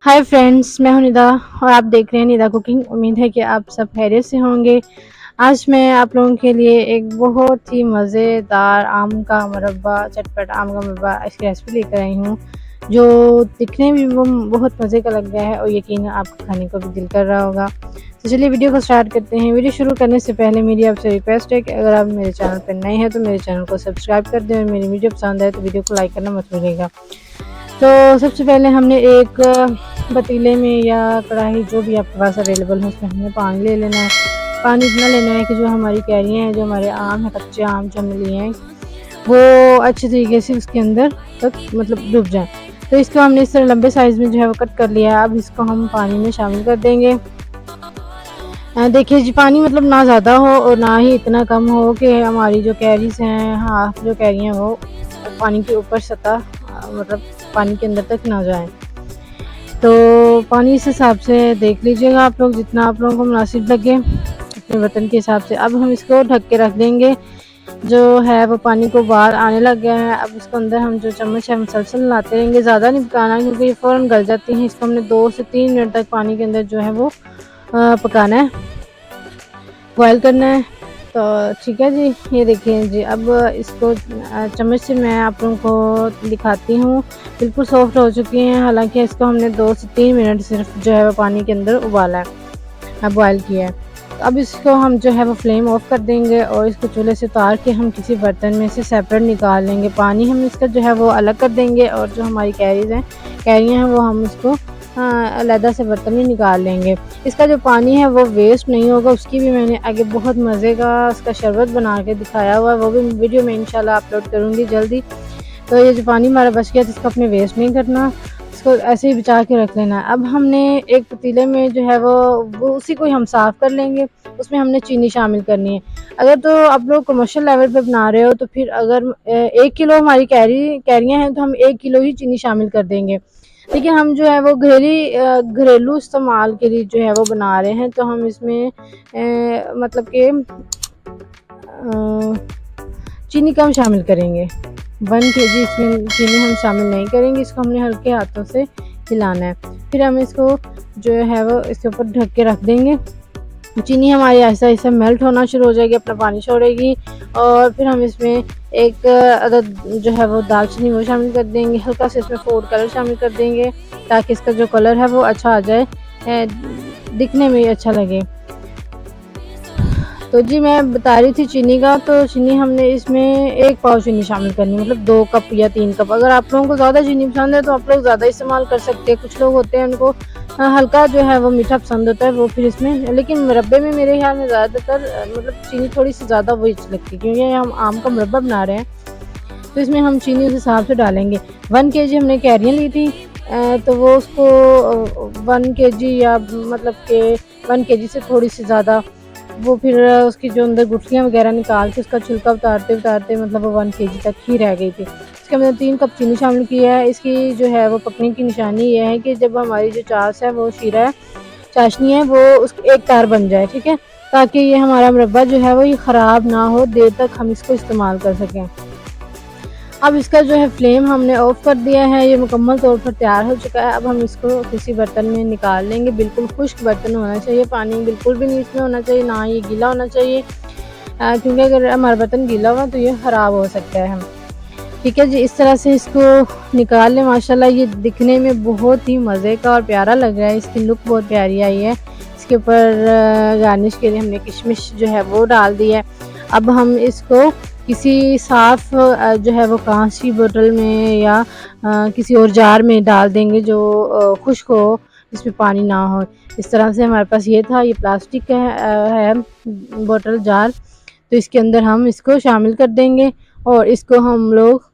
Hi friends, मैं हूं निदा और आप देख रहे हैं निदा कुकिंग। उम्मीद है कि आप सब खैरियत से होंगे। आज मैं आप लोगों के लिए एक बहुत ही मज़ेदार आम का मुरब्बा, चटपटा आम का मुरब्बा इसकी रेसिपी लेकर आई हूं, जो दिखने में वो बहुत मज़े का लग रहा है और यकीनन आपको खाने को भी दिल कर रहा होगा। तो चलिए वीडियो को स्टार्ट करते हैं। वीडियो शुरू करने से पहले मेरी आपसे रिक्वेस्ट है कि अगर आप मेरे चैनल पर नए हैं तो मेरे चैनल को सब्सक्राइब कर दें और मेरी वीडियो पसंद आए तो वीडियो को लाइक करना मत भूलिएगा। तो सबसे पहले हमने एक पतीले में या कढ़ाई जो भी आपके पास अवेलेबल है उसमें हमने पानी ले लेना है। पानी इतना लेना है कि जो हमारी कैरियाँ हैं, जो हमारे आम हैं, कच्चे आम जो हमने लिए हैं, वो अच्छे तरीके से उसके अंदर तक मतलब डूब जाए। तो इसको हमने इस तरह लंबे साइज़ में जो है वो कट कर लिया है। अब इसको हम पानी में शामिल कर देंगे। देखिए जी, पानी मतलब ना ज़्यादा हो और ना ही इतना कम हो कि हमारी जो कैरीज़ हैं, हाफ जो कैरियाँ वो पानी के ऊपर सतह मतलब पानी के अंदर तक ना जाए। तो पानी इस हिसाब से देख लीजिएगा आप लोग, जितना आप लोगों को मुनासिब लगे अपने बर्तन के हिसाब से। अब हम इसको ढक के रख देंगे। जो है वो पानी को बाहर आने लग गया है। अब इसको अंदर हम जो चम्मच है मुसलसल लाते रहेंगे, ज़्यादा नहीं पकाना क्योंकि ये फ़ौरन गल जाती हैं। इसको हमने 2 से 3 मिनट तक पानी के अंदर जो है वो पकाना है, बॉयल करना है। तो ठीक है जी, ये देखिए जी, अब इसको चम्मच से मैं आप लोगों को दिखाती हूँ। बिल्कुल सॉफ्ट हो चुकी हैं, हालांकि इसको हमने 2 से 3 मिनट सिर्फ जो है वो पानी के अंदर उबाला है, बॉयल किया है। तो अब इसको हम जो है वो फ्लेम ऑफ कर देंगे और इसको चूल्हे से उतार के हम किसी बर्तन में से सेपरेट निकाल लेंगे। पानी हम इसका जो है वो अलग कर देंगे और जो हमारी कैरियाँ हैं वो हम इसको अलहदा से बर्तन में निकाल लेंगे। इसका जो पानी है वो वेस्ट नहीं होगा। उसकी भी मैंने आगे बहुत मज़े का उसका शरबत बना के दिखाया हुआ है, वो भी वीडियो में इंशाल्लाह अपलोड करूँगी जल्दी। तो ये जो पानी हमारा बच गया तो इसको अपने वेस्ट नहीं करना, इसको ऐसे ही बचा के रख लेना है। अब हमने एक पतीले में जो है वो उसी को ही हम साफ़ कर लेंगे। उसमें हमने चीनी शामिल करनी है। अगर तो आप लोग कमर्शियल लेवल पे बना रहे हो तो फिर अगर 1 किलो हमारी कैरियाँ हैं तो हम 1 किलो ही चीनी शामिल कर देंगे। लेकिन हम जो है वो घरेलू इस्तेमाल के लिए जो है वो बना रहे हैं, तो हम इसमें मतलब कि चीनी कम शामिल करेंगे। 1 केजी इसमें चीनी हम शामिल नहीं करेंगे। इसको हमने हल्के हाथों से हिलाना है। फिर हम इसको जो है वो इसके ऊपर ढक के रख देंगे। चीनी हमारी ऐसा-ऐसा मेल्ट होना शुरू हो जाएगी, अपना पानी छोड़ेगी और फिर हम इसमें एक अदद जो है वो दालचीनी वो शामिल कर देंगे। हल्का सा इसमें फूड कलर शामिल कर देंगे ताकि इसका जो कलर है वो अच्छा आ जाए, दिखने में ही अच्छा लगे। तो जी मैं बता रही थी चीनी का, तो चीनी हमने इसमें 1 पाव चीनी शामिल करनी है, मतलब 2 कप या 3 कप। अगर आप लोगों को ज़्यादा चीनी पसंद है तो आप लोग ज़्यादा इस्तेमाल कर सकते हैं। कुछ लोग होते हैं उनको हल्का जो है वो मीठा पसंद होता है, वो फिर इसमें, लेकिन मुरब्बे में मेरे ख्याल में ज़्यादातर मतलब चीनी थोड़ी सी ज़्यादा वही अच्छी लगती है क्योंकि हम आम का मुरब्बा बना रहे हैं, तो इसमें हम चीनी उस हिसाब से डालेंगे। 1 केजी हमने कैरियाँ ली थी, तो वो उसको 1 केजी या मतलब कि 1 केजी से थोड़ी सी ज़्यादा, वो फिर उसकी जो अंदर गुठलियाँ वगैरह निकाल के उसका छिलका उतारते मतलब वो 1 केजी तक ही रह गई थी। इसके अंदर 3 कप चीनी शामिल किया है। इसकी जो है वो पकने की निशानी ये है कि जब हमारी जो छाछ है वो शीरा है, चाशनी है, वो उसकी एक तार बन जाए, ठीक है? ताकि ये हमारा मुरब्बा जो है वो ये ख़राब ना हो, देर तक हम इसको इस्तेमाल कर सकें। अब इसका जो है फ्लेम हमने ऑफ कर दिया है, ये मुकम्मल तौर पर तैयार हो चुका है। अब हम इसको किसी बर्तन में निकाल लेंगे। बिल्कुल खुश्क बर्तन होना चाहिए, पानी बिल्कुल भी नहीं इसमें होना चाहिए, ना ये गीला होना चाहिए, क्योंकि अगर हमारा बर्तन गीला हुआ तो ये ख़राब हो सकता है। ठीक है जी, इस तरह से इसको निकाल लें। माशाल्लाह ये दिखने में बहुत ही मज़े का और प्यारा लग रहा है, इसकी लुक बहुत प्यारी आई है। इसके ऊपर गार्निश के लिए हमने किशमिश जो है वो डाल दी है। अब हम इसको किसी साफ़ जो है वो कांच की बोतल में या किसी और जार में डाल देंगे जो खुश्क हो, जिसमें पानी ना हो। इस तरह से हमारे पास ये था, ये प्लास्टिक का है बोतल जार, तो इसके अंदर हम इसको शामिल कर देंगे और इसको हम लोग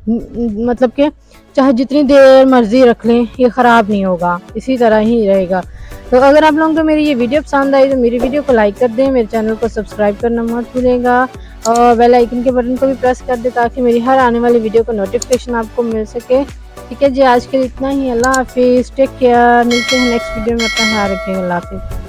मतलब कि चाहे जितनी देर मर्ज़ी रख लें, ये ख़राब नहीं होगा, इसी तरह ही रहेगा। तो अगर आप लोगों को मेरी ये वीडियो पसंद आई तो मेरी वीडियो को लाइक कर दें, मेरे चैनल को सब्सक्राइब करना मत भूलिएगा और बेल आइकन के बटन को भी प्रेस कर दें ताकि मेरी हर आने वाली वीडियो का नोटिफिकेशन आपको मिल सके। ठीक है जी, आज के लिए इतना ही। अल्लाह हाफ़िज़, टेक केयर। मिलते हैं नेक्स्ट वीडियो में, अपना ख्याल रखिएगा। अल्लाह हाफ़िज़।